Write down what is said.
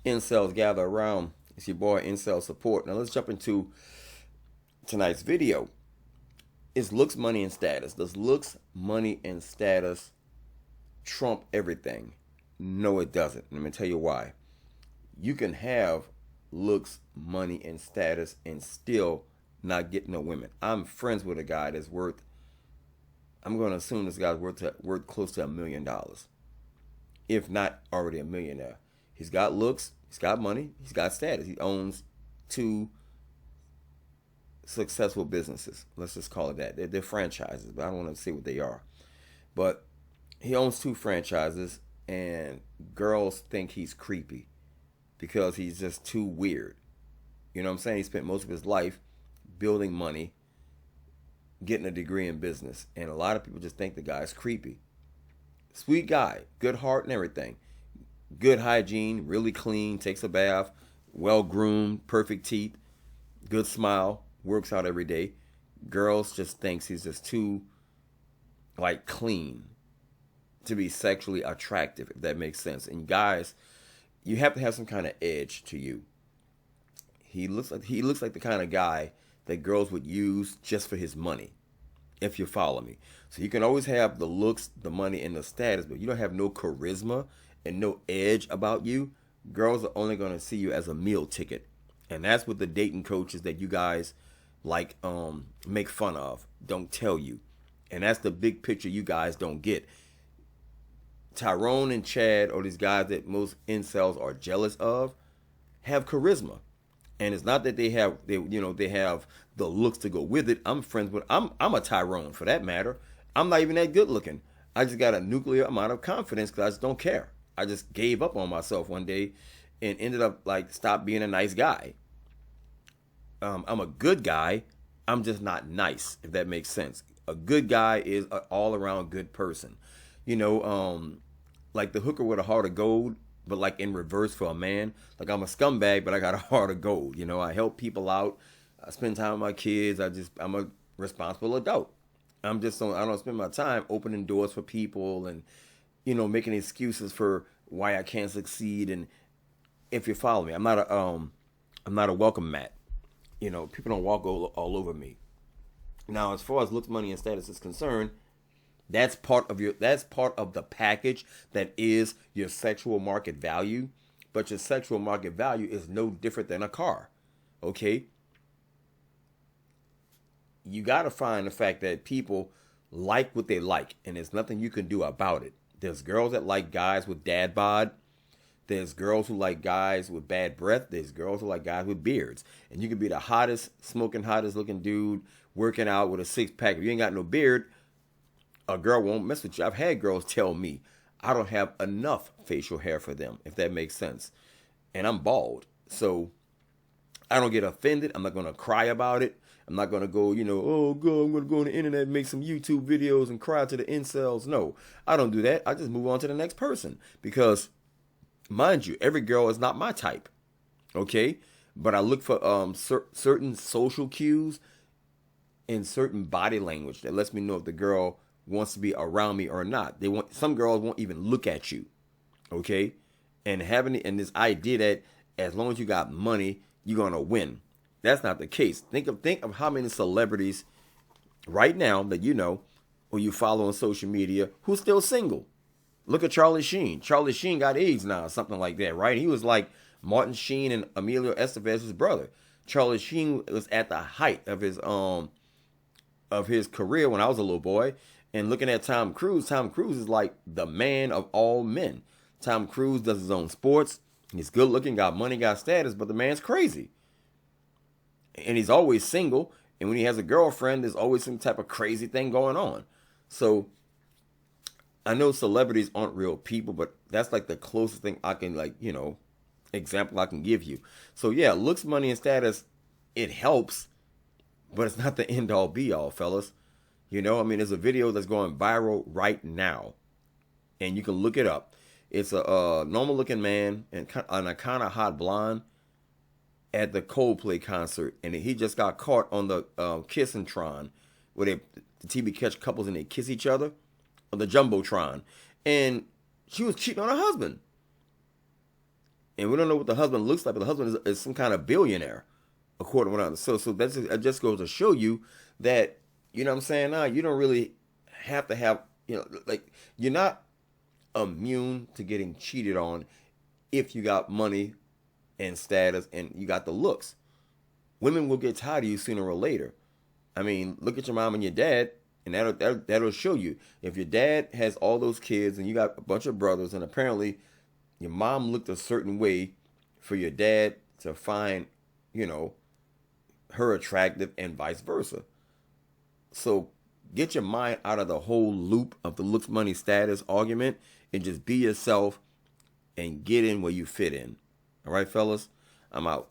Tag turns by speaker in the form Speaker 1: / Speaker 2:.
Speaker 1: Incels gather around. It's your boy Incel Support. Now let's jump into tonight's video. Is looks, money, and status. Does looks, money, and status trump everything? No, it doesn't. Let me tell you why. You can have looks, money, and status and still not get no women. I'm friends with a guy that's worth, I'm going to assume this guy's worth close to $1 million, if not already a millionaire. He's got looks, he's got money, he's got status. He owns two successful businesses. Let's just call it that. They're franchises, but I don't want to say what they are. But he owns two franchises, and girls think he's creepy because he's just too weird. You know what I'm saying? He spent most of his life building money, getting a degree in business, and a lot of people just think the guy's creepy. Sweet guy, good heart and everything. Good hygiene, really clean, takes a bath, well groomed, perfect teeth, good smile, works out every day. Girls just thinks he's just too like clean to be sexually attractive, if that makes sense. And guys, you have to have some kind of edge to you. He looks like the kind of guy that girls would use just for his money, if you follow me. So you can always have the looks, the money, and the status, but you don't have no charisma and no edge about you. Girls are only going to see you as a meal ticket. And that's what the dating coaches that you guys like make fun of don't tell you. And that's the big picture you guys don't get. Tyrone and Chad, or these guys that most incels are jealous of, have charisma. And it's not that they have the looks to go with it. I'm friends with I'm a Tyrone for that matter. I'm not even that good looking. I just got a nuclear amount of confidence because I just don't care. I just gave up on myself one day and ended up like stop being a nice guy. I'm a good guy. I'm just not nice, if that makes sense. A good guy is an all around good person. You know, like the hooker with a heart of gold, but like in reverse for a man. Like I'm a scumbag, but I got a heart of gold. You know, I help people out. I spend time with my kids. I'm a responsible adult. I don't spend my time opening doors for people and, making excuses for why I can't succeed. And if you follow me, I'm not a welcome mat. People don't walk all over me. Now, as far as looks, money, and status is concerned, that's part of the package that is your sexual market value. But your sexual market value is no different than a car. Okay? You got to find the fact that people like what they like, and there's nothing you can do about it. There's girls that like guys with dad bod. There's girls who like guys with bad breath. There's girls who like guys with beards. And you can be the hottest, smoking hottest looking dude working out with a six pack. If you ain't got no beard, a girl won't mess with you. I've had girls tell me I don't have enough facial hair for them, if that makes sense. And I'm bald. So I don't get offended. I'm not going to cry about it. I'm not going to go, oh, God, I'm going to go on the internet and make some YouTube videos and cry to the incels. No, I don't do that. I just move on to the next person because, mind you, every girl is not my type. Okay? But I look for certain social cues and certain body language that lets me know if the girl wants to be around me or not. Some girls won't even look at you. Okay? And having this idea that as long as you got money, you're going to win. That's not the case. Think of how many celebrities right now that or you follow on social media who's still single. Look at Charlie Sheen. Charlie Sheen got AIDS now, something like that, right? He was like Martin Sheen and Emilio Estevez's brother. Charlie Sheen was at the height of his career when I was a little boy. And looking at Tom Cruise is like the man of all men. Tom Cruise does his own sports. He's good looking, got money, got status, but the man's crazy. And he's always single. And when he has a girlfriend, there's always some type of crazy thing going on. So I know celebrities aren't real people, but that's like the closest thing I can example I can give you. So yeah, looks, money, and status, it helps, but it's not the end all be all, fellas. There's a video that's going viral right now, and you can look it up. It's a normal looking man and a kind of hot blonde at the Coldplay concert, and he just got caught on the Kissintron, where the TV catch couples and they kiss each other, on the Jumbotron, and she was cheating on her husband. And we don't know what the husband looks like, but the husband is some kind of billionaire, according to what I'm. So that just goes to show you that, you know what I'm saying? Now, you don't really have to have, like, you're not immune to getting cheated on if you got money and status and you got the looks. Women will get tired of you sooner or later. I mean, look at your mom and your dad, and that'll show you. If your dad has all those kids and you got a bunch of brothers, and apparently your mom looked a certain way for your dad to find, her attractive and vice versa. So get your mind out of the whole loop of the looks, money, status argument and just be yourself and get in where you fit in. All right, fellas? I'm out.